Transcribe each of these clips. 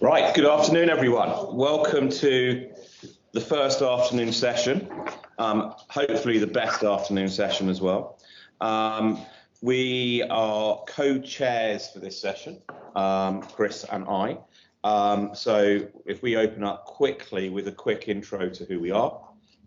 Right, good afternoon everyone. Welcome to the first afternoon session, hopefully the best afternoon session as well. We are co-chairs for this session, Chris and I. So if we open up quickly with a quick intro to who we are,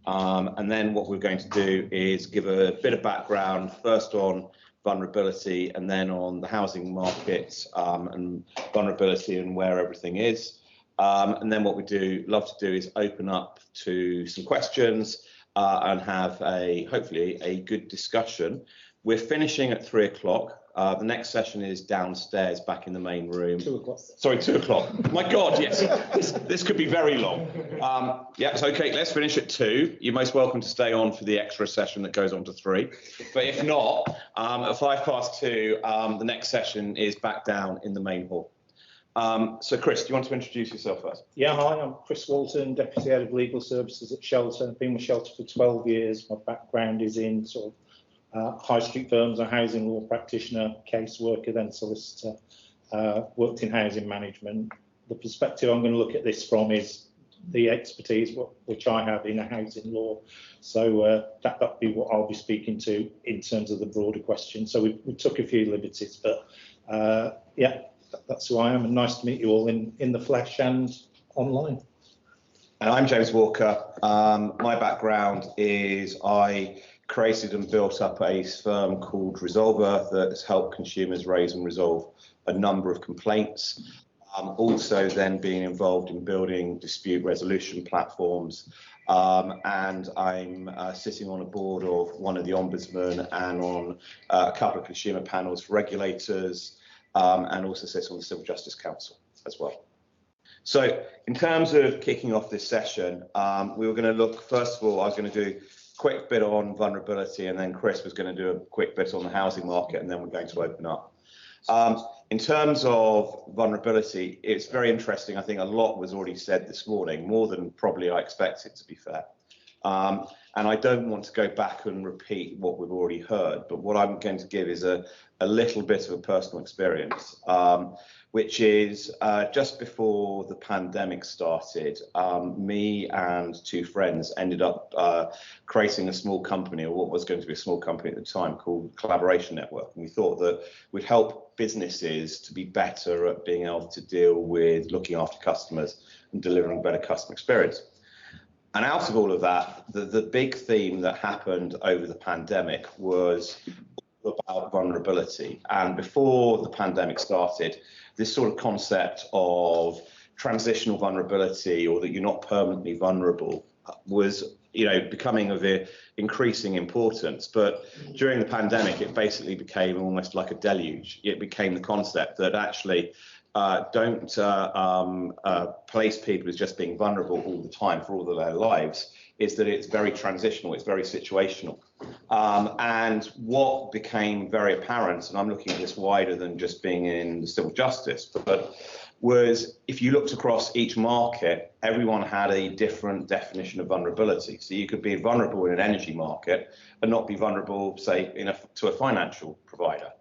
and then what we're going to do is give a bit of background, first on vulnerability and then on the housing market and vulnerability and where everything is. And then what we love to do is open up to some questions and have hopefully a good discussion. We're finishing at 3 o'clock. The next session is downstairs back in the main room. 2 o'clock. Sorry, 2 o'clock. My God, yes. This could be very long. Yeah, it's okay. Let's finish at 2. You're most welcome to stay on for the extra session that goes on to 3. But if not, at 2:05, the next session is back down in the main hall. So Chris, do you want to introduce yourself first? Yeah, hi, I'm Chris Walton, Deputy Head of Legal Services at Shelter. I've been with Shelter for 12 years. My background is in sort of high street firms, a housing law practitioner, caseworker, then solicitor, worked in housing management. The perspective I'm going to look at this from is the expertise which I have in housing law. So that'll be what I'll be speaking to in terms of the broader question. So we took a few liberties, but yeah, that's who I am, and nice to meet you all in the flesh and online. And I'm James Walker. My background is I created and built up a firm called Resolver that has helped consumers raise and resolve a number of complaints. Also then being involved in building dispute resolution platforms. And I'm sitting on a board of one of the ombudsmen and on a couple of consumer panels for regulators, and also sit on the Civil Justice Council as well. So in terms of kicking off this session, we were going to look, first of all, I was going to do quick bit on vulnerability, and then Chris was going to do a quick bit on the housing market, and then we're going to open up. In terms of vulnerability, it's very interesting. I think a lot was already said this morning, more than probably I expected, to be fair. And I don't want to go back and repeat what we've already heard, but what I'm going to give is a little bit of a personal experience, which is just before the pandemic started, me and 2 friends ended up creating a small company, or what was going to be a small company at the time, called Collaboration Network. And we thought that we'd help businesses to be better at being able to deal with looking after customers and delivering a better customer experience. And out of all of that, the big theme that happened over the pandemic was about vulnerability. And before the pandemic started, this sort of concept of transitional vulnerability, or that you're not permanently vulnerable, was becoming of increasing importance. But during the pandemic, it basically became almost like a deluge. It became the concept that actually don't place people as just being vulnerable all the time for all of their lives, is that it's very transitional, it's very situational. And what became very apparent, and I'm looking at this wider than just being in civil justice, but was if you looked across each market, everyone had a different definition of vulnerability. So you could be vulnerable in an energy market and not be vulnerable, say, to a financial provider.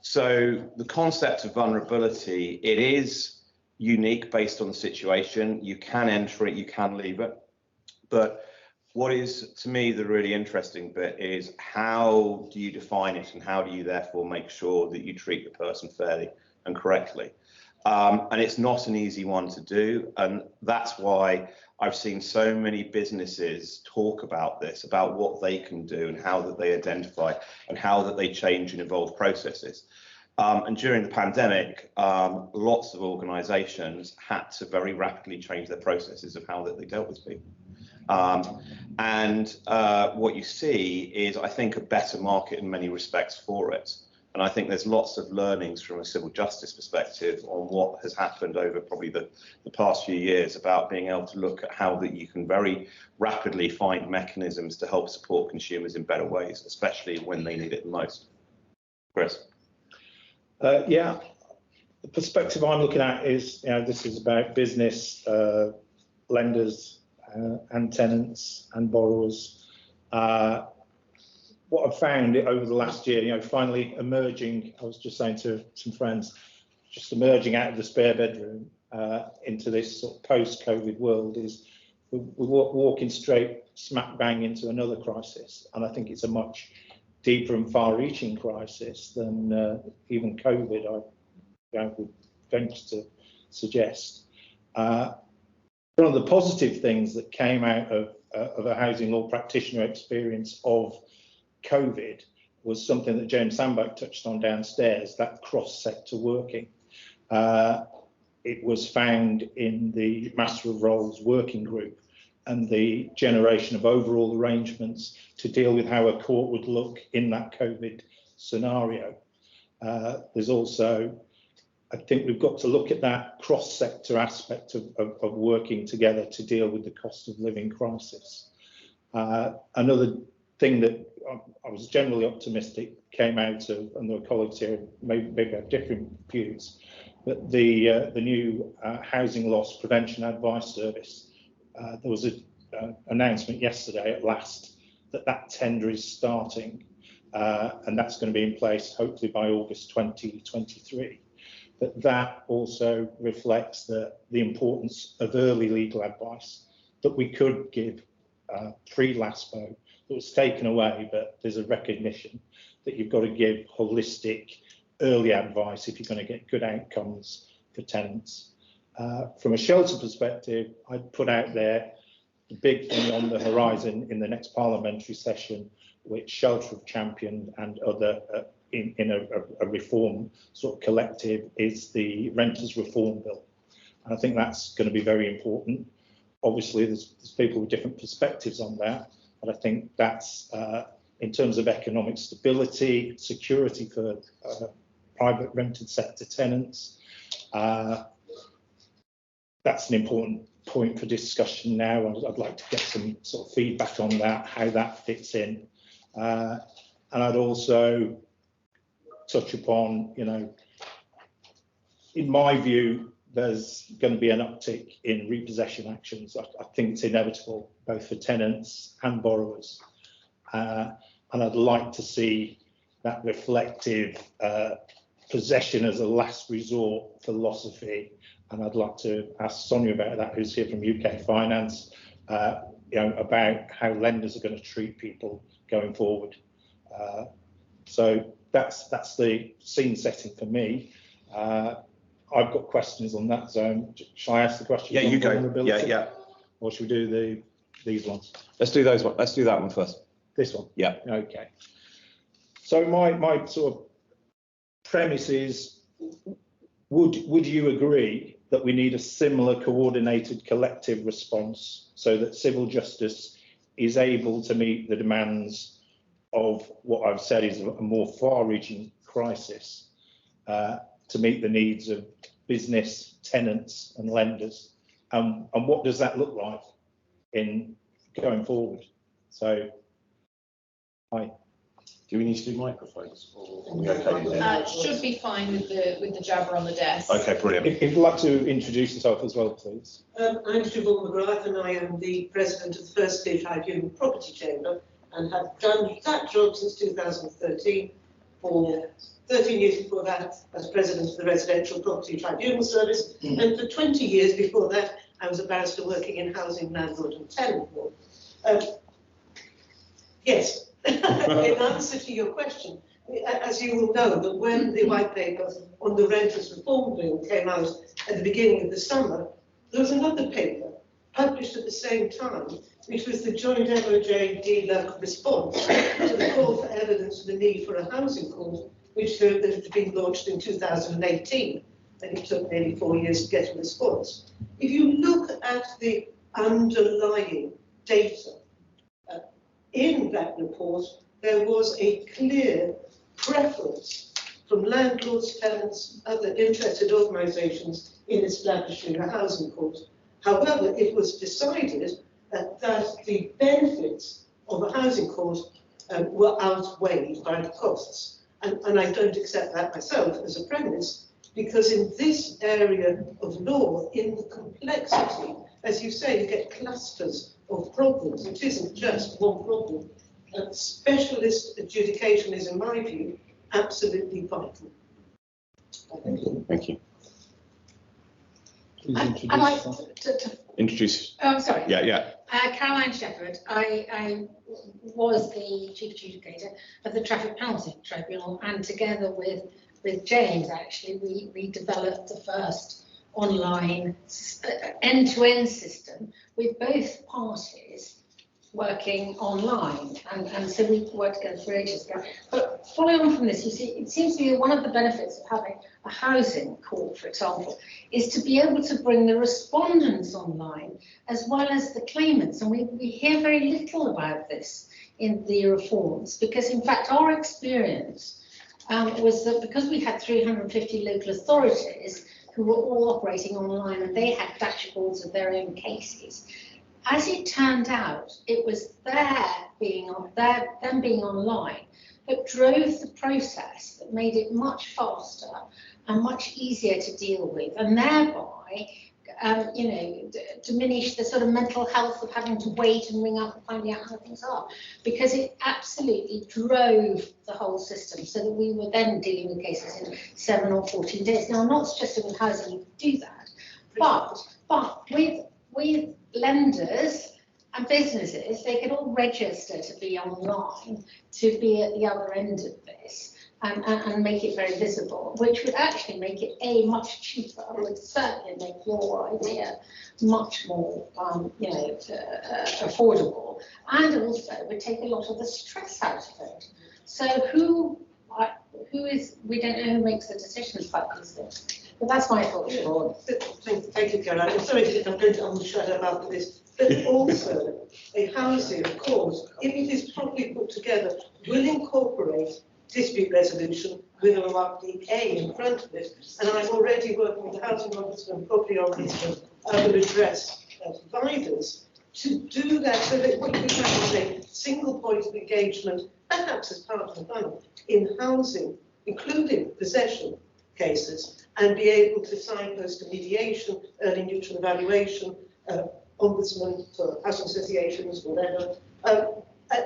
So the concept of vulnerability, it is unique based on the situation. You can enter it, you can leave it. But what is, to me, the really interesting bit is how do you define it, and how do you therefore make sure that you treat the person fairly and correctly? And it's not an easy one to do. And that's why I've seen so many businesses talk about this, about what they can do and how that they identify and how that they change and evolve processes. And during the pandemic, lots of organizations had to very rapidly change their processes of how that they dealt with people. And what you see is, I think, a better market in many respects for it. And I think there's lots of learnings from a civil justice perspective on what has happened over probably the past few years about being able to look at how that you can very rapidly find mechanisms to help support consumers in better ways, especially when they need it the most. Chris? Yeah, the perspective I'm looking at is, this is about business, lenders, and tenants and borrowers. What I've found over the last year, finally emerging, I was just saying to some friends, just emerging out of the spare bedroom into this sort of post-COVID world is we're walking straight smack bang into another crisis, and I think it's a much deeper and far-reaching crisis than even COVID, I would venture to suggest. One of the positive things that came out of a housing law practitioner experience of COVID was something that James Sandbach touched on downstairs, that cross-sector working. It was found in the Master of Roles working group and the generation of overall arrangements to deal with how a court would look in that COVID scenario. There's also, I think we've got to look at that cross-sector aspect of working together to deal with the cost of living crisis. Another thing that I was generally optimistic came out of, and there are colleagues here maybe have different views, but the new housing loss prevention advice service. There was an announcement yesterday at last that tender is starting, and that's going to be in place hopefully by August 2023. But that also reflects the importance of early legal advice that we could give pre-LASPO that was taken away, but there's a recognition that you've got to give holistic early advice if you're going to get good outcomes for tenants. From a shelter perspective, I'd put out there the big thing on the horizon in the next parliamentary session, which Shelter have championed and other in a reform sort of collective, is the Renters Reform Bill. And I think that's going to be very important. Obviously, there's people with different perspectives on that, but I think that's in terms of economic stability, security for private rented sector tenants. That's an important point for discussion now, and I'd like to get some sort of feedback on that, how that fits in. And I'd also touch upon, you know, in my view, there's going to be an uptick in repossession actions. I think it's inevitable, both for tenants and borrowers. And I'd like to see that reflective possession as a last resort philosophy. And I'd like to ask Sonia about that, who's here from UK Finance, you know, about how lenders are going to treat people going forward. So that's the scene setting for me. I've got questions on that zone. Shall I ask the question? Yeah, you go. Yeah. Or should we do these ones? Let's do those one. Let's do that one first. This one? Yeah. Okay. So my sort of premise is, would you agree that we need a similar coordinated collective response so that civil justice is able to meet the demands of what I've said is a more far-reaching crisis, to meet the needs of business, tenants and lenders? And what does that look like in going forward? So, hi. Do we need to do microphones? Or are we okay? Should be fine with the jabber on the desk. Okay, brilliant. If you'd like to introduce yourself as well, please. I'm Siobhan McGrath, and I am the president of the First Clear Tribunal Property Chamber, and have done that job since 2013. For 13 years before that, as president of the Residential Property Tribunal Service, and for 20 years before that, I was a barrister working in housing, landlord, and tenant law. Yes. In answer to your question, as you will know, that when the white paper on the Renters Reform Bill came out at the beginning of the summer, there was another paper published at the same time, which was the joint MOJ-DLUC response to the call for evidence of the need for a housing court, which had been launched in 2018, and it took nearly 4 years to get a response. If you look at the underlying data, in that report, there was a clear preference from landlords, tenants, other interested organisations in establishing a housing court. However, it was decided that the benefits of a housing court were outweighed by the costs. And I don't accept that myself as a premise, because in this area of law, in the complexity, as you say, you get clusters of problems. It isn't just one problem. Specialist adjudication is, in my view, absolutely vital. Thank you. Please I'd introduce like yourself. to Introduce. oh, sorry. Yeah. Caroline Shepherd. I was the chief adjudicator of the Traffic Penalty Tribunal, and together with James, actually, we developed the first online end-to-end system with both parties working online, and so we worked together for ages ago. But following on from this, you see, it seems to me that one of the benefits of having a housing court, for example, is to be able to bring the respondents online as well as the claimants. And we hear very little about this in the reforms, because in fact our experience was that because we had 350 local authorities who were all operating online and they had dashboards of their own cases, as it turned out, it was them being online that drove the process, that made it much faster and much easier to deal with, and thereby, diminish the sort of mental health of having to wait and ring up and finding out how things are, because it absolutely drove the whole system, so that we were then dealing with cases in 7 or 14 days. Now, I'm not suggesting with housing you do that, but with lenders and businesses, they can all register to be online, to be at the other end of this, and make it very visible, which would actually make it much cheaper, would certainly make your idea much more affordable, and also would take a lot of the stress out of it. So who is, we don't know who makes the decisions about these things. But that's my thought, Siobhan. Thank you, Caroline. I'm sorry I'm going to overshadow after this, but also a housing court, if it is properly put together, will incorporate dispute resolution with a remarkably A in front of it. And I'm already working with the Housing Ombudsman, Property Ombudsman, other redress providers to do that, so that what you have is a single point of engagement, perhaps as part of the panel, in housing, including possession cases, and be able to signpost to mediation, early neutral evaluation, ombudsman for housing associations, whatever,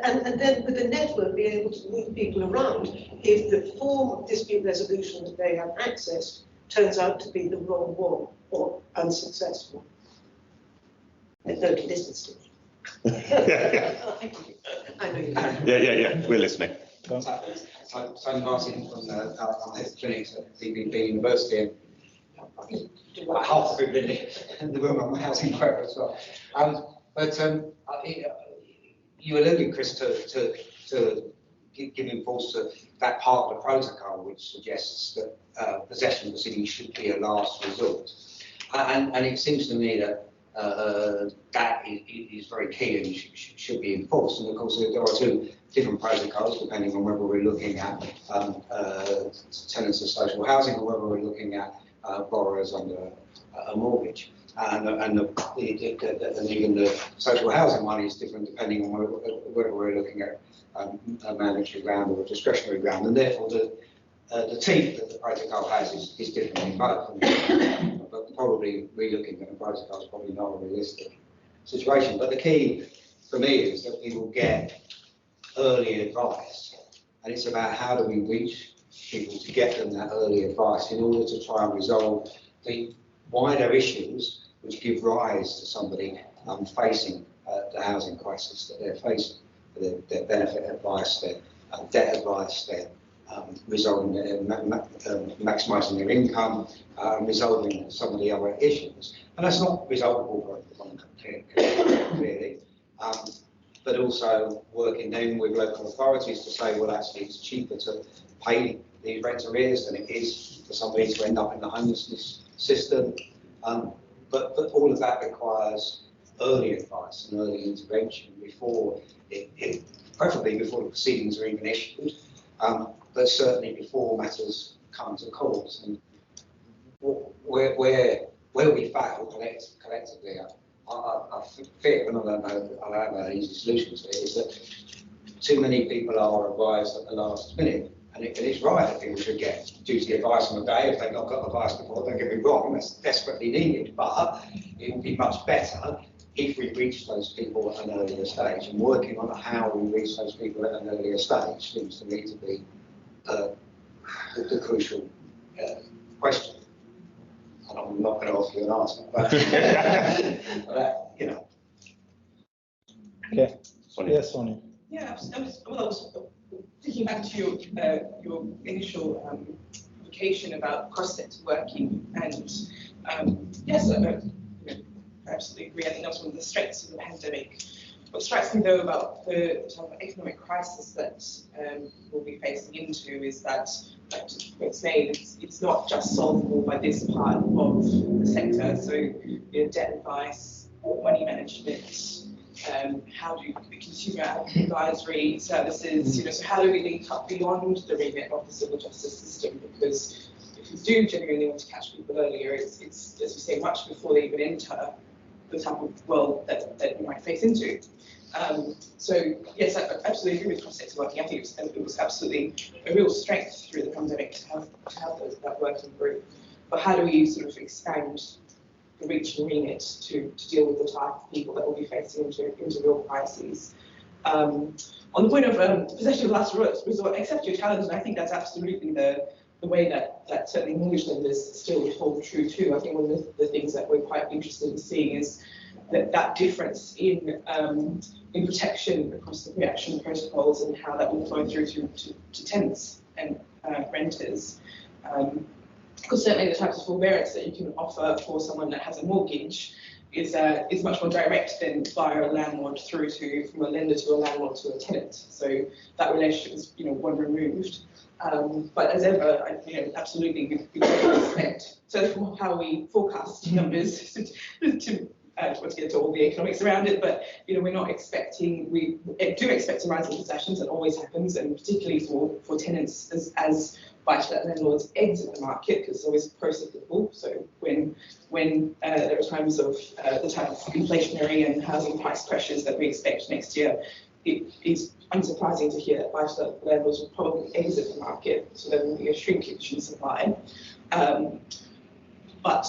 and then with the network be able to move people around if the form of dispute resolution that they have accessed turns out to be the wrong one or unsuccessful. There's no distance to me. I know you can. Yeah. We're listening. Simon Martin from the Clinics at DBB University, and I think about half the people in the room on housing forever as well. You alluded, Chris, to giving force to that part of the protocol which suggests that possession proceedings should be a last resort. And it seems to me that that is very key and should be enforced. And of course, there are two different protocols depending on whether we're looking at tenants of social housing or whether we're looking at borrowers under a mortgage. And even the social housing one is different depending on whether we're looking at a mandatory ground or a discretionary ground, and therefore the teeth that the protocol has is different in both. But probably relooking at the protocol is probably not a realistic situation. But the key for me is that people get early advice, and it's about how do we reach people to get them that early advice in order to try and resolve the wider issues which give rise to somebody facing the housing crisis that they're facing, their benefit advice, their debt advice, their resolving their maximising their income, resolving some of the other issues. And that's not resolvable clearly, but also working then with local authorities to say, well, actually it's cheaper to pay these rent arrears than it is for somebody to end up in the homelessness system. But all of that requires early advice and early intervention before preferably before the proceedings are even issued, but certainly before matters come to court. And where we fail collectively, I fear, and I don't have an easy solution to it, is that too many people are advised at the last minute. And it's right that people should get duty advice on the day if they've not got advice before. Don't get me wrong, that's desperately needed. But it would be much better if we reach those people at an earlier stage. And working on how we reach those people at an earlier stage seems to me to be the crucial question. I'm not going to ask you an answer, but, you know. Okay. Sonia. Yes, Sonia. Yeah, I was thinking back to your initial application about cross-sector working, and yes, I absolutely agree. I think that's one of the strengths of the pandemic. What strikes me though about the type of economic crisis that we'll be facing into is that, like it's made, it's not just solvable by this part of the sector. So, debt advice, money management. How do the consumer advisory services, so how do we link up beyond the remit of the civil justice system? Because if you do genuinely want to catch people earlier, it's as you say, much before they even enter the type of world that you might face into. So yes, I absolutely agree with cross-sector working. I think it was absolutely a real strength through the pandemic to have that working group. But how do we sort of expand the reach and remit to deal with the type of people that will be facing into real crises? On the point of possession of last resort, accept your challenge, and I think that's absolutely the way that certainly mortgage lenders still hold true too. I think one of the things that we're quite interested in seeing is that difference in protection across the reaction protocols and how that will flow through to tenants and renters. Because certainly the types of forbearance that you can offer for someone that has a mortgage is much more direct than via a landlord through to, from a lender to a landlord to a tenant. So that relationship is one removed. But as ever, absolutely we expect. So from how we forecast numbers to get to all the economics around it, but we're not expecting. We do expect a rise in possessions, that always happens, and particularly for tenants as buy-to-let landlords exit the market, because it's always pro-cyclical. So when there are times of the type of inflationary and housing price pressures that we expect next year, it is unsurprising to hear that buy-to-let landlords will probably exit the market, so there will be a shrinkage in supply. But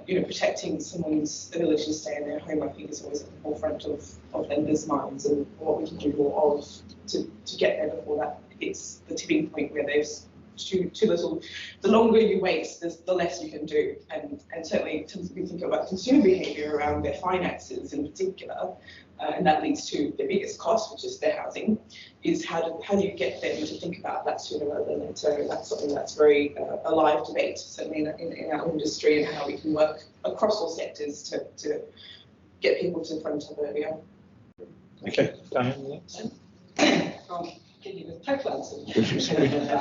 protecting someone's ability to stay in their home, I think, is always at the forefront of lenders' minds, and what we can do more of to get there before that hits the tipping point where there's too little. The longer you wait, the less you can do, and certainly we think about consumer behaviour around their finances in particular, and that leads to the biggest cost, which is their housing. Is how do you get them to think about that sooner rather than later? And that's something that's very a live debate, certainly in our industry, and how we can work across all sectors to get people to front up earlier. Okay,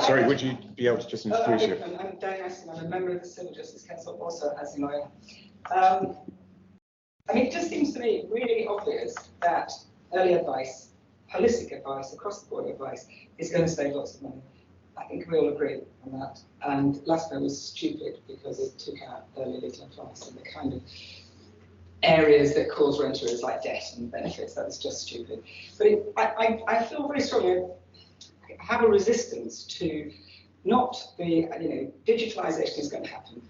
Sorry, would you be able to just introduce you? I'm Diane Aston, I'm a member of the Civil Justice Council, also as a lawyer. It just seems to me really obvious that early advice, holistic advice, across the board advice, is going to save lots of money. I think we all agree on that. And last year was stupid because it took out early legal advice and the kind of areas that cause rent arrears like debt and benefits. That was just stupid. But I feel very strongly, I have a resistance to not the, digitalisation is going to happen,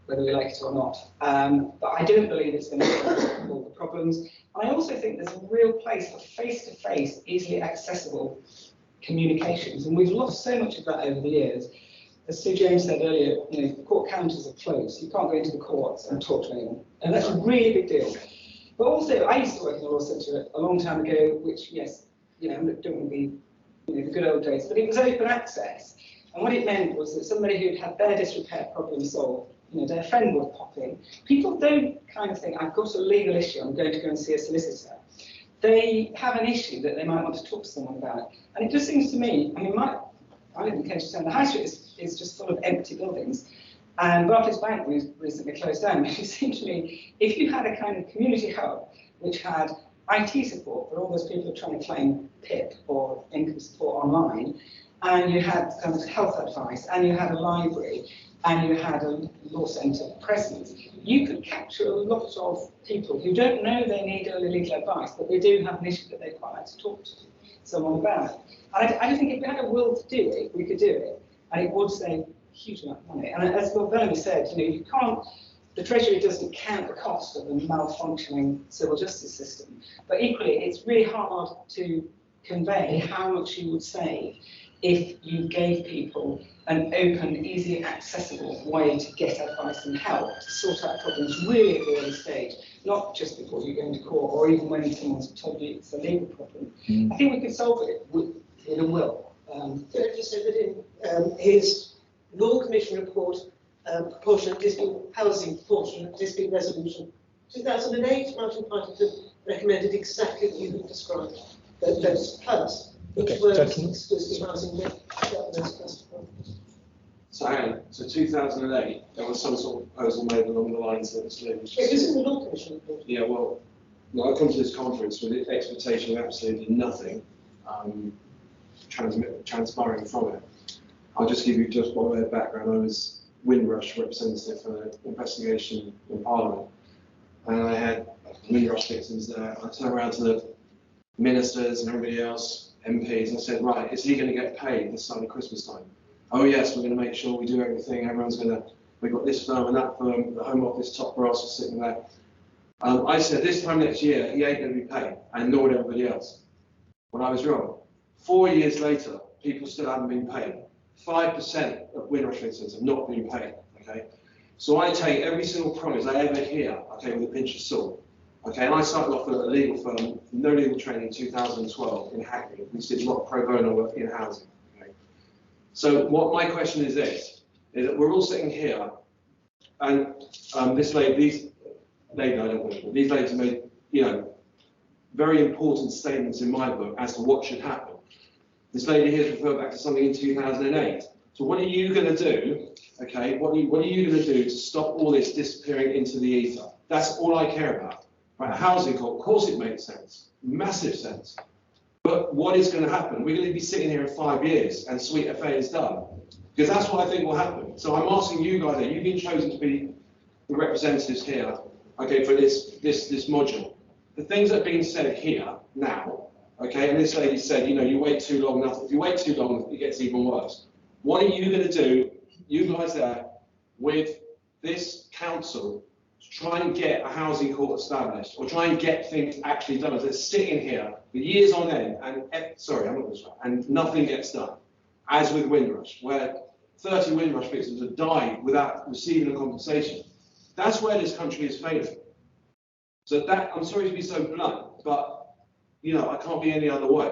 whether we like it or not. But I don't believe it's going to solve all the problems. And I also think there's a real place for face-to-face, easily accessible communications. And we've lost so much of that over the years. As Sue James said earlier, the court counters are closed. You can't go into the courts and talk to anyone. And that's a really big deal. But also, I used to work in a law centre a long time ago, which, yes, don't want to be the good old days, but it was open access. And what it meant was that somebody who'd had their disrepair problem solved, their friend would pop in. People don't kind of think, I've got a legal issue, I'm going to go and see a solicitor. They have an issue that they might want to talk to someone about. And it just seems to me, I live in Cambridge Town, the high street is just full of empty buildings. And Barclays Bank recently closed down. It seemed to me, if you had a kind of community hub which had IT support for all those people who are trying to claim PIP or income support online, and you had kind of health advice, and you had a library, and you had a law centre presence, you could capture a lot of people who don't know they need early legal advice, but they do have an issue that they'd quite like to talk to someone about. And I think if we had a will to do it, we could do it, and it would save a huge amount of money. And as Lord Bellamy said, you can't, the Treasury doesn't count the cost of a malfunctioning civil justice system, but equally it's really hard to convey how much you would save if you gave people an open, easy, accessible way to get advice and help to sort out problems really at the early stage, not just before you go into court or even when someone's told you it's a legal problem. I think we could solve it with a will. Can I just say that in his Law Commission report, proportionate dispute housing, proportionate dispute resolution, 2008, Martin Partington recommended exactly what you have described. Those plus, which were exclusive housing with those customers. So hang on, so 2008, there was some sort of proposal made along the lines that Mr. Lynn was It was in the Law Commission report. Yeah, well, I come to this conference with the expectation of absolutely nothing transpiring from it. I'll just give you just by way of background. I was Windrush representative for an investigation in Parliament, and I had Windrush victims there. I turned around to the ministers and everybody else, MPs, and I said, right, is he going to get paid this side of Christmas time? Oh yes, we're going to make sure we do everything. Everyone's going to, we've got this firm and that firm, the Home Office top brass is sitting there. I said this time next year, he ain't going to be paid, and nor would everybody else. When I was wrong. 4 years later, people still haven't been paid. 5% of Windrush victims have not been paid, okay? So I take every single promise I ever hear, okay, with a pinch of salt. Okay, and I started off at a legal firm, no legal training in 2012 in Hackney. We did a lot of pro bono work in housing. Okay? So what my question is this, is that we're all sitting here, and this lady, these ladies have made, you know, very important statements in my book as to what should happen. This lady here has referred back to something in 2008. So what are you going to do, okay, what are you going to do to stop all this disappearing into the ether? That's all I care about. Right, a housing court, of course it makes sense, massive sense. But what is going to happen? We're going to be sitting here in 5 years and Sweet FA is done. Because that's what I think will happen. So I'm asking you guys, you've been chosen to be the representatives here, okay, for this module. The things that are being said here now, okay, and this lady said, you know, you wait too long, nothing. If you wait too long, it gets even worse. What are you going to do, you guys there, with this council to try and get a housing court established, or try and get things actually done? As they're sitting here for years on end, and nothing gets done. As with Windrush, where 30 Windrush victims have died without receiving a compensation. That's where this country is failing. So that, I'm sorry to be so blunt, but you know, I can't be any other way.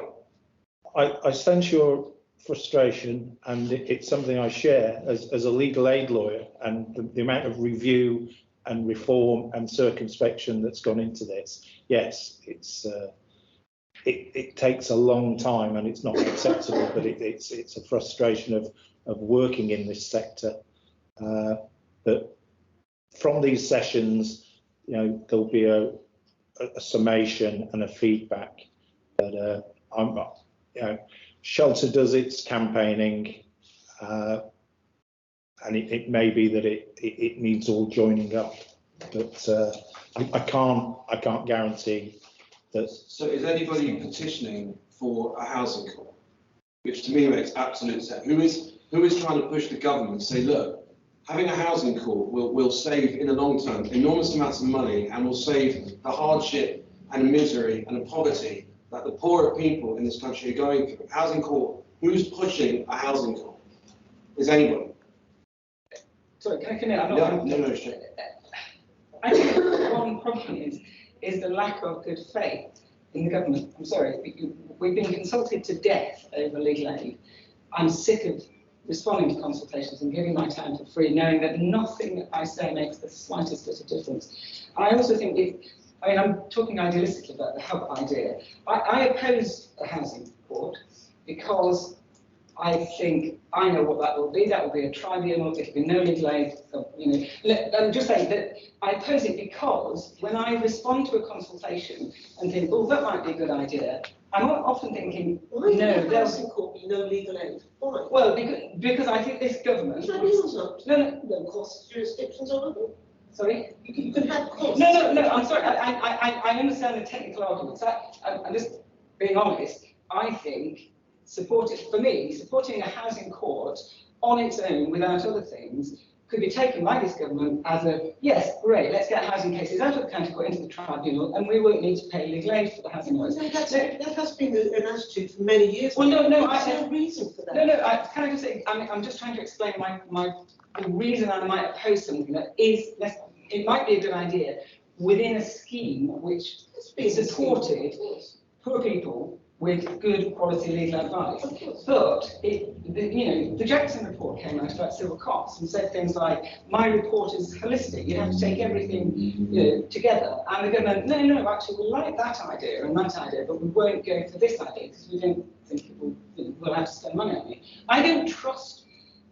I sense your frustration, and it's something I share as a legal aid lawyer, and the amount of review and reform and circumspection that's gone into this. Yes, it takes a long time and it's not acceptable, but it's a frustration of working in this sector. But from these sessions, you know, there'll be a summation and a feedback. But you know, Shelter does its campaigning, and it may be that it needs all joining up, but I can't guarantee that. So is anybody petitioning for a housing court? Which to me makes absolute sense. Who is trying to push the government to say, look, having a housing court will save in the long term enormous amounts of money, and will save the hardship and the misery and the poverty that the poorer people in this country are going through. Housing court, who's pushing a housing court? Is anybody? Sorry, can I come in? No, sure. I think one problem is the lack of good faith in the government. I'm sorry, we've been consulted to death over legal aid. I'm sick of responding to consultations and giving my time for free, knowing that nothing I say makes the slightest bit of difference. And I also think, I'm talking idealistically about the hub idea. I oppose a housing court because I think I know what that will be. That will be a tribunal. It'll be no legal aid. You know, I'm just saying that I oppose it because when I respond to a consultation and think, oh, that might be a good idea, I'm often thinking, why no, would a housing court be no legal aid? Why? Well, because I think this government. Tribunals not. No courts jurisdictions on them. Sorry? You can have courts. No, I'm sorry. I understand the technical arguments. I'm just being honest. I think supporting a housing court on its own without other things could be taken by this government as a, yes, great, let's get housing cases out of the county court into the tribunal, and we won't need to pay legal aid for the housing lawyers. No, that has been an attitude for many years. Well, no, There's no reason for that. can I just say, I'm just trying to explain the reason I might oppose something that is, it might be a good idea within a scheme which supported poor people with good quality legal advice. But the Jackson report came out about civil costs and said things like, my report is holistic, you have to take everything together. And the government, no, actually we like that idea and that idea, but we won't go for this idea because we don't think it will, we'll have to spend money on it. I don't trust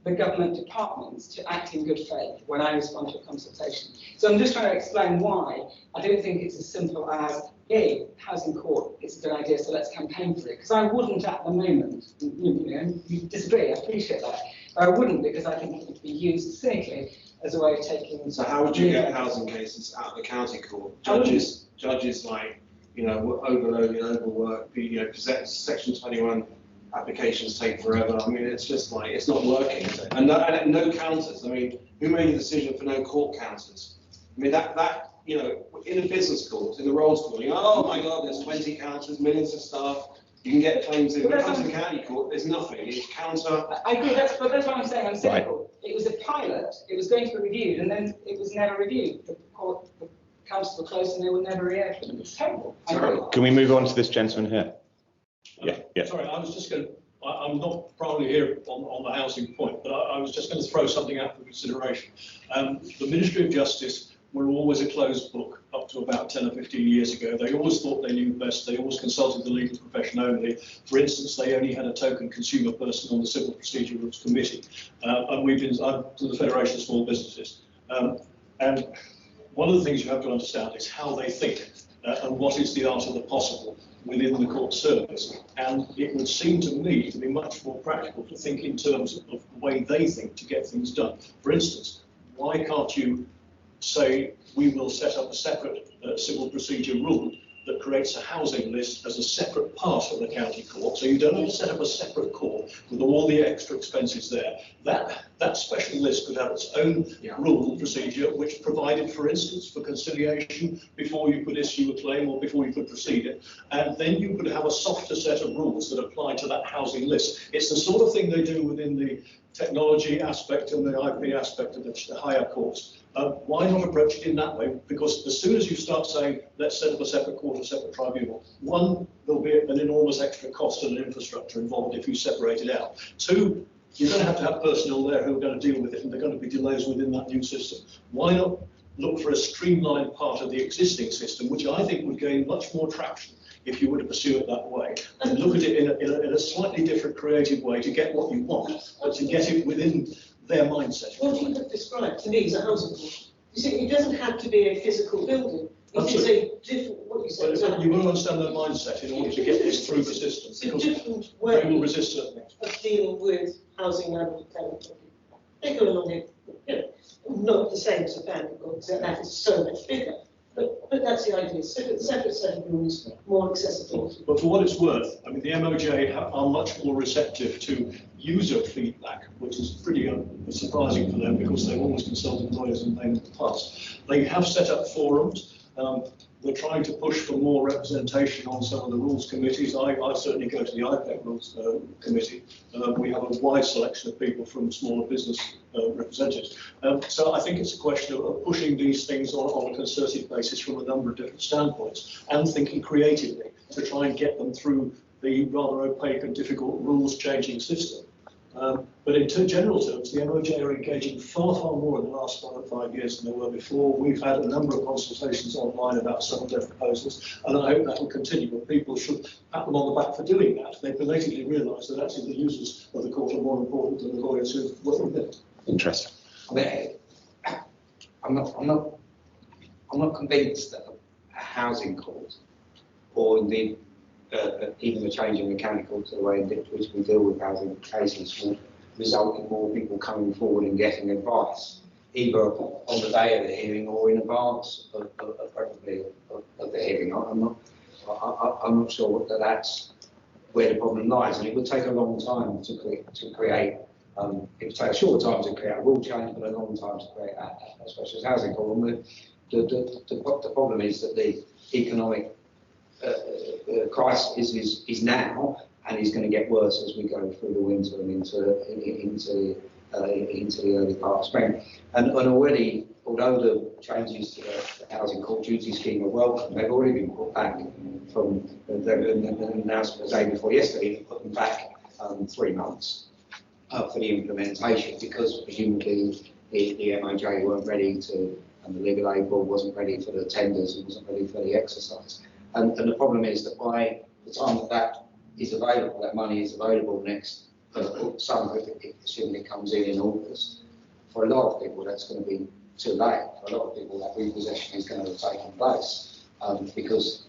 the government departments to act in good faith when I respond to a consultation. So I'm just trying to explain why I don't think it's as simple as, hey, housing court, it's a good idea, so let's campaign for it. Because I wouldn't at the moment, you disagree, I appreciate that, but I wouldn't because I think it would be used cynically as a way of taking... So how would you get housing cases out of the county court? Judges like, overloaded, overworked, Section 21 applications take forever. I mean, it's just like, it's not working. And no counters. I mean, who made the decision for no court counters? I mean, that in a business court, in the rolls court, oh my God, there's 20 counters, millions of staff. You can get claims in. When it comes to the county court, there's nothing. It's counter. I agree, but that's what I'm saying. I'm cynical. Right. It was a pilot. It was going to be reviewed, and then it was never reviewed. The councils were closed, and they were never reopened. It's terrible. Can we move on to this gentleman here? Yeah. Sorry, I was just going to, I'm not probably here on the housing point, but I was just going to throw something out for consideration. The Ministry of Justice were always a closed book up to about 10 or 15 years ago. They always thought they knew best. They always consulted the legal profession only. For instance, they only had a token consumer person on the Civil Procedure Rules Committee. And we've been to the Federation of Small Businesses. And one of the things you have to understand is how they think and what is the art of the possible within the court service. And it would seem to me to be much more practical to think in terms of the way they think to get things done. For instance, why can't you say we will set up a separate civil procedure rule that creates a housing list as a separate part of the county court, so you don't have to set up a separate court with all the extra expenses there. That special list could have its own rule and procedure, which provided, for instance, for conciliation before you could issue a claim or before you could proceed it, and then you could have a softer set of rules that apply to that housing list. It's the sort of thing they do within the technology aspect and the IP aspect of the higher courts. Why not approach it in that way? Because as soon as you start saying, let's set up a separate court, a separate tribunal, one, there'll be an enormous extra cost and an infrastructure involved if you separate it out. Two, you're going to have personnel there who are going to deal with it, and there are going to be delays within that new system. Why not look for a streamlined part of the existing system, which I think would gain much more traction if you were to pursue it that way, and look at it in a slightly different, creative way to get what you want, but to get it within their mindset. What you have described to me is a housing court. You see, it doesn't have to be a physical building. It is a different, what you said. But you've got to understand their mindset in order to get this through the system. It's a different way they will resist certain things. Of dealing with housing and tenants. They go along it, not the same as a family court, because that is so much bigger. But that's the idea, separate set of rules, more accessibility. But for what it's worth, I mean, the MOJ are much more receptive to user feedback, which is pretty surprising for them because they've always consulted lawyers and them in the past. They have set up forums. We're trying to push for more representation on some of the rules committees. I certainly go to the IPEC rules committee. We have a wide selection of people from smaller business representatives. So I think it's a question of pushing these things on a concerted basis from a number of different standpoints and thinking creatively to try and get them through the rather opaque and difficult rules changing system. But in general terms, the MOJ are engaging far more in the last 4 or 5 years than they were before. We've had a number of consultations online about some of their proposals, and I hope that will continue. But people should pat them on the back for doing that. They belatedly realise that actually the users of the court are more important than the lawyers who work with it. Interesting. I'm not convinced that a housing court, or indeed even the change in the county courts, the way in which we deal with housing cases, will result in more people coming forward and getting advice, either on the day of the hearing or in advance of the hearing. I'm not sure that that's where the problem lies, and it would take a long time to create It will take a short time to create a rule change, but a long time to create a specialist housing problem. The problem is that the economic crisis is now, and is going to get worse as we go through the winter and into the early part of spring. And already, although the changes to the housing court duty scheme are welcome, they've already been put back from the announcement the day before yesterday, put them back 3 months for the implementation, because presumably the MOJ weren't ready to, and the legal aid board wasn't ready for the tenders and wasn't ready for the exercise. And the problem is that by the time that is available, that money is available next summer, assuming it comes in August, for a lot of people that's going to be too late. For a lot of people, that repossession is going to have taken place, because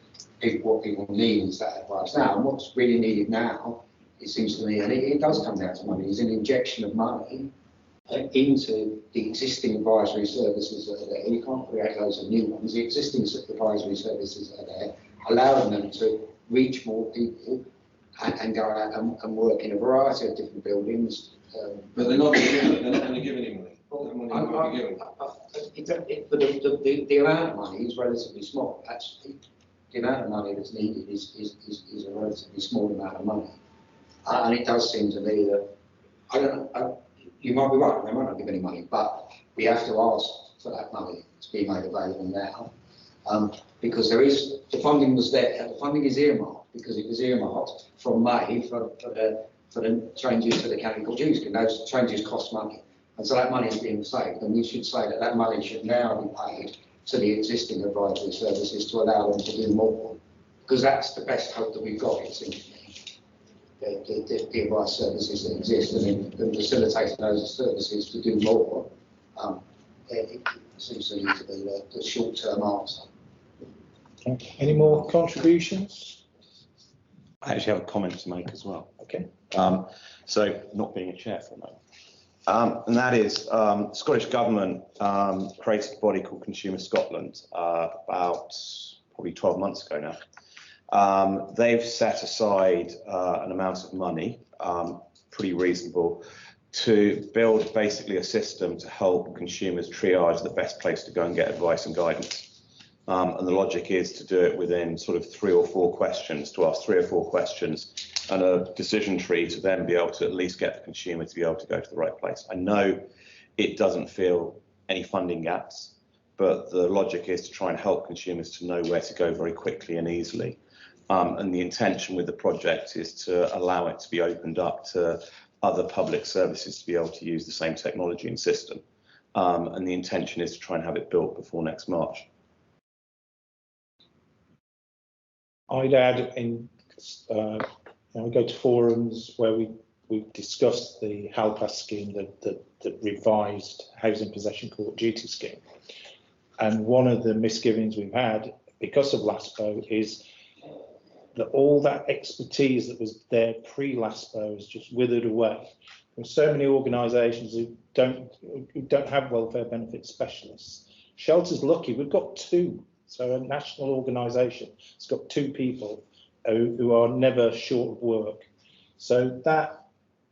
what people need is that advice now. And what's really needed now, it seems to me, and it does come down to money, is an injection of money into the existing advisory services that are there. You can't create loads of new ones. The existing advisory services that are there, allowing them to reach more people and go out and work in a variety of different buildings. But they're not going to give any money. The amount of money is relatively small. Actually, the amount of money that's needed is a relatively small amount of money. And it does seem to me that, I don't know, you might be right, they might not give any money, but we have to ask for that money to be made available now. Because the funding was there, the funding is earmarked, because it was earmarked from May for the changes to the county court duty scheme. Those changes cost money. And so that money is being saved, and we should say that money should now be paid to the existing advisory services to allow them to do more, because that's the best hope that we've got, it seems to me. The advice services that exist, and then facilitating those services to do more, it seems to me to be the short-term answer. Okay. Any more contributions? I actually have a comment to make as well. Okay. So, not being a chair for a moment. And that is, the Scottish Government created a body called Consumer Scotland about probably 12 months ago now. They've set aside an amount of money, pretty reasonable, to build basically a system to help consumers triage the best place to go and get advice and guidance. And the logic is to do it within sort of 3 or 4 questions, to ask 3 or 4 questions, and a decision tree to then be able to at least get the consumer to be able to go to the right place. I know it doesn't fill any funding gaps, but the logic is to try and help consumers to know where to go very quickly and easily. And the intention with the project is to allow it to be opened up to other public services to be able to use the same technology and system. And the intention is to try and have it built before next March. I'd add in, we go to forums where we discussed the HALPAS scheme, the revised Housing Possession Court Duty scheme. And one of the misgivings we've had because of LASPO is that all that expertise that was there pre-LASPO has just withered away. There are so many organisations who don't have welfare benefit specialists. Shelter's lucky, we've got 2. So a national organisation has got 2 people who are never short of work. So that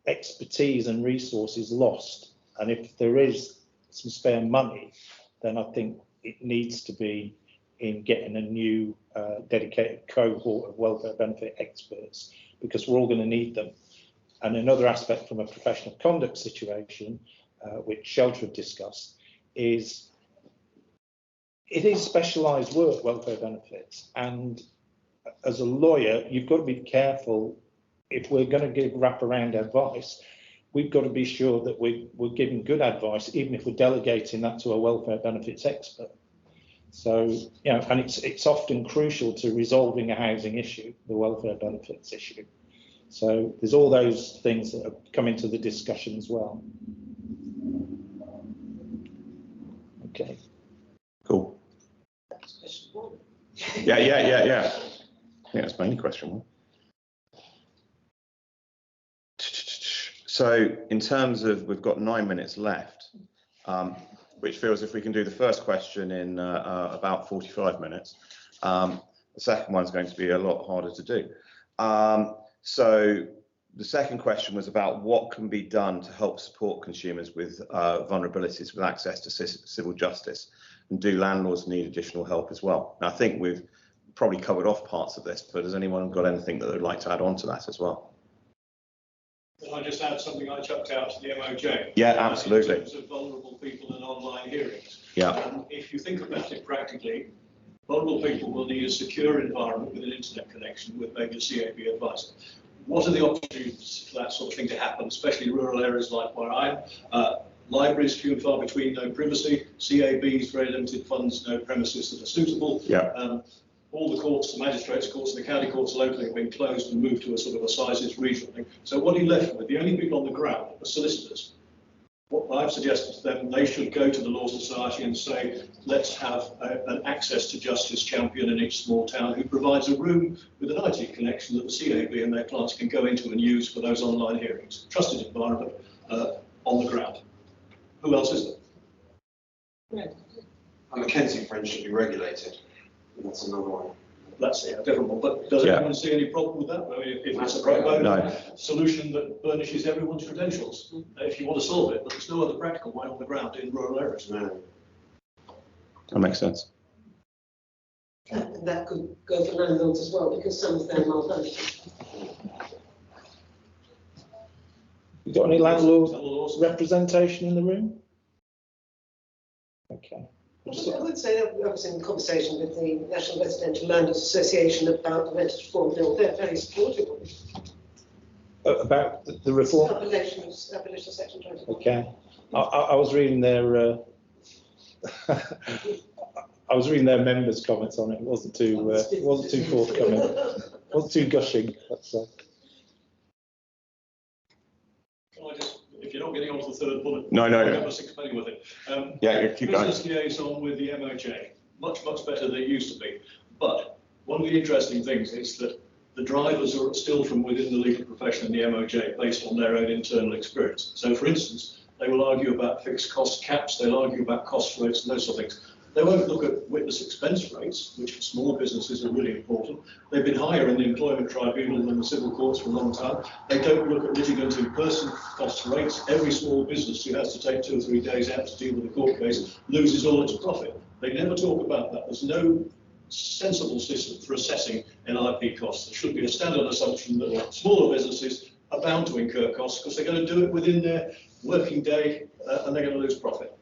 expertise and resource is lost. And if there is some spare money, then I think it needs to be in getting a new dedicated cohort of welfare benefit experts, because we're all going to need them. And another aspect from a professional conduct situation, which Shelter have discussed, is it is specialised work, welfare benefits, and as a lawyer, you've got to be careful. If we're going to give wraparound advice, we've got to be sure that we're giving good advice, even if we're delegating that to a welfare benefits expert. So, you know, and it's often crucial to resolving a housing issue, the welfare benefits issue. So there's all those things that have come into the discussion as well. Okay. Cool. Yeah. I think that's my only question. So in terms of, we've got 9 minutes left, which feels if we can do the first question in about 45 minutes, the second one's going to be a lot harder to do. So the second question was about what can be done to help support consumers with vulnerabilities with access to civil justice, and do landlords need additional help as well? And I think we've probably covered off parts of this, but has anyone got anything that they'd like to add on to that as well? Can I just add something I chucked out to the MOJ? Yeah, absolutely. In terms of vulnerable people and online hearings. Yeah. If you think about it practically, vulnerable people will need a secure environment with an internet connection with maybe a CAB advisor. What are the opportunities for that sort of thing to happen, especially in rural areas like where I am? Libraries, few and far between, no privacy. CABs, very limited funds, no premises that are suitable. Yeah. All the courts, the magistrates' courts and the county courts locally have been closed and moved to a sort of a sizes regional thing. So what are you left with? The only people on the ground are solicitors. What I've suggested to them, they should go to the Law Society and say, let's have an access to justice champion in each small town who provides a room with an IT connection that the CAB and their clients can go into and use for those online hearings. Trusted environment on the ground. Who else is there? And Mackenzie Friends should be regulated. That's another one. That's a different one. But does anyone see any problem with that? I mean, if it's a pro bono solution that burnishes everyone's credentials, if you want to solve it, but there's no other practical way on the ground in rural areas. No. That makes sense. And that could go for landlords as well, because some of them are vulnerable. You got any landlord representation in the room? Okay. I would say that I was in conversation with the National Residential Landlords Association about the Renters Reform Bill. They're very supportive of it. About the reform? Abolition of Section 21. Okay. I was reading their I was reading their members' comments on it. It wasn't too forthcoming. Wasn't too gushing, let's say. If you're not getting onto the third bullet, No. I'll just explain with it. Yeah, keep going. Business liaison with the MOJ, much better than it used to be. But one of the interesting things is that the drivers are still from within the legal profession and the MOJ based on their own internal experience. So, for instance, they will argue about fixed cost caps, they'll argue about cost rates and those sort of things. They won't look at witness expense rates, which for small businesses are really important. They've been higher in the employment tribunal than the civil courts for a long time. They don't look at litigant in person cost rates. Every small business who has to take 2 or 3 days out to deal with a court case loses all its profit. They never talk about that. There's no sensible system for assessing NIP costs. There should be a standard assumption that smaller businesses are bound to incur costs because they're going to do it within their working day and they're going to lose profit.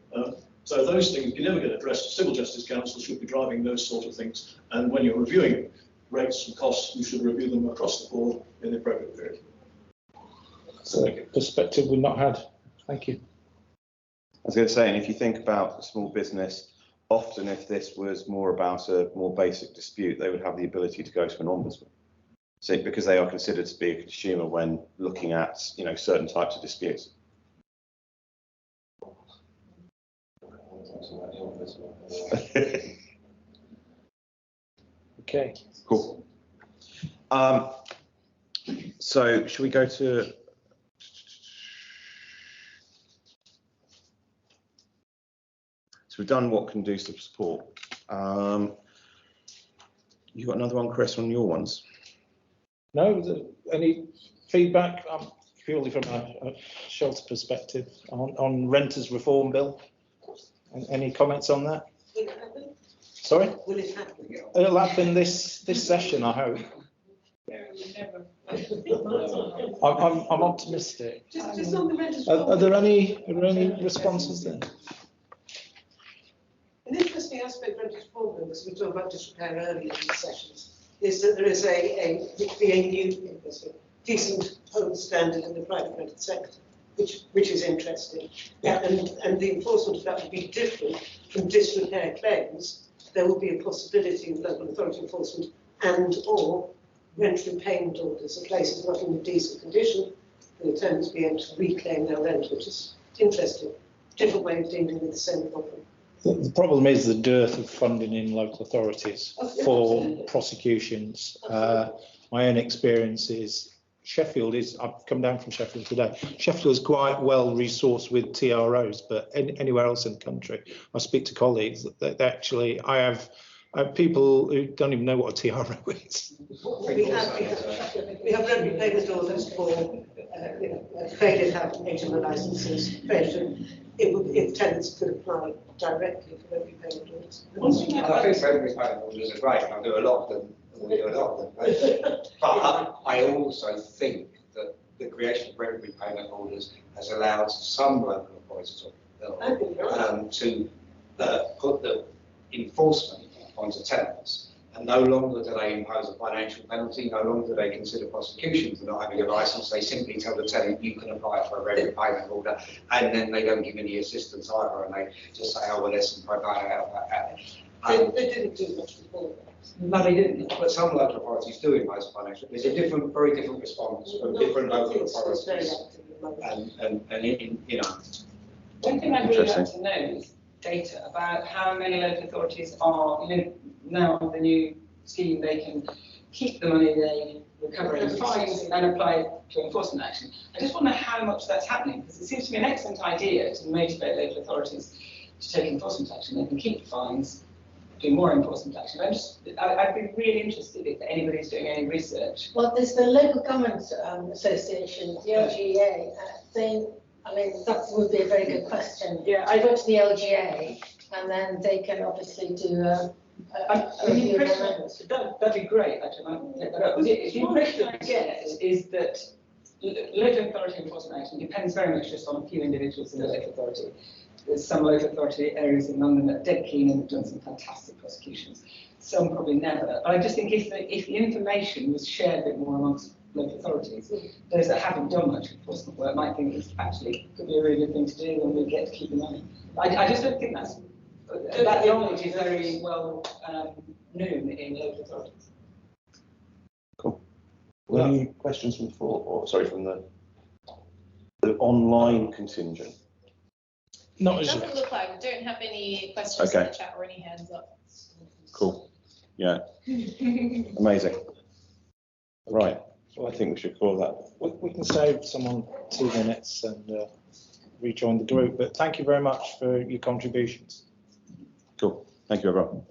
So those things you never get addressed. Civil Justice Council should be driving those sort of things. And when you're reviewing rates and costs, you should review them across the board in the appropriate period. So perspective we've not had. Thank you. I was going to say, and if you think about a small business, often if this was more about a more basic dispute, they would have the ability to go to an ombudsman. So because they are considered to be a consumer when looking at, certain types of disputes. Okay. Cool. So should we go to? So we've done what conducive support. You got another one, Chris, on your ones? No, any feedback purely from a shelter perspective on Renters Reform Bill? Any comments on that? Will it happen? Sorry? Will it happen? It'll happen this session, I hope. I'm optimistic. Just on the Renters Are there any responses then? An interesting aspect of Renters Reform Bill, because we talked about disrepair earlier in these sessions, is that there is a new decent home standard in the private rented sector, which is interesting. Yeah. And the enforcement of that would be different from disrepair claims. There will be a possibility of local authority enforcement and/or rent repayment orders of places not in a decent condition for the tenants be able to reclaim their rent, which is interesting. Different way of dealing with the same problem. The problem is the dearth of funding in local authorities for prosecutions. My own experience is Sheffield is, I've come down from Sheffield today, Sheffield is quite well resourced with TROs, but anywhere else in the country, I speak to colleagues that actually, I have People who don't even know what a TRO is. We have revenue payment orders for, Credit have HMO licences, if tenants could apply directly for revenue payment orders. I think revenue payment orders are great, I do a lot of them, and we do a lot of them. But I also think that the creation of revenue payment orders has allowed some local authorities to put the enforcement onto tenants. And no longer do they impose a financial penalty, no longer do they consider prosecution for not having a licence. They simply tell the tenant, you can apply for a revenue payment order, and then they don't give any assistance either, and they just say, oh, well, there's some pro bono out. They didn't do much before that. No, they didn't, but some local authorities do impose financial. There's a very different response from different local authorities. And you know. One thing I'd really like to know is data about how many local authorities are, now on the new scheme, they can keep the money they recover in fines and apply it to enforcement action. I just wonder how much that's happening, because it seems to me an excellent idea to motivate local authorities to take enforcement action. They can keep the fines, do more enforcement action. I'd be really interested if anybody's doing any research. Well, there's the local government association, the LGA. That would be a very good question. Yeah, I go to the LGA, and then they can obviously do a review of amendments. That'd be great, actually. I might take that up. The impression I get is that local authority enforcement action depends very much just on a few individuals in the local authority. There's some local authority areas in London that are dead keen and have done some fantastic prosecutions. Some probably never. But I just think if the information was shared a bit more amongst local authorities, those that haven't done much enforcement work might think it's actually could be a really good thing to do and we get to keep the money. I just don't think that knowledge is very well known in local authorities. Cool. Any questions from the floor, or sorry, from the online contingent? Not as It doesn't yet. look like we don't have any questions in the chat or any hands up. Cool. Yeah. Amazing. Right. Well, I think we should call that. We can save someone 2 minutes and rejoin the group, but thank you very much for your contributions. Cool. Thank you, everyone.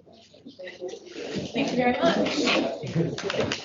Thank you very much.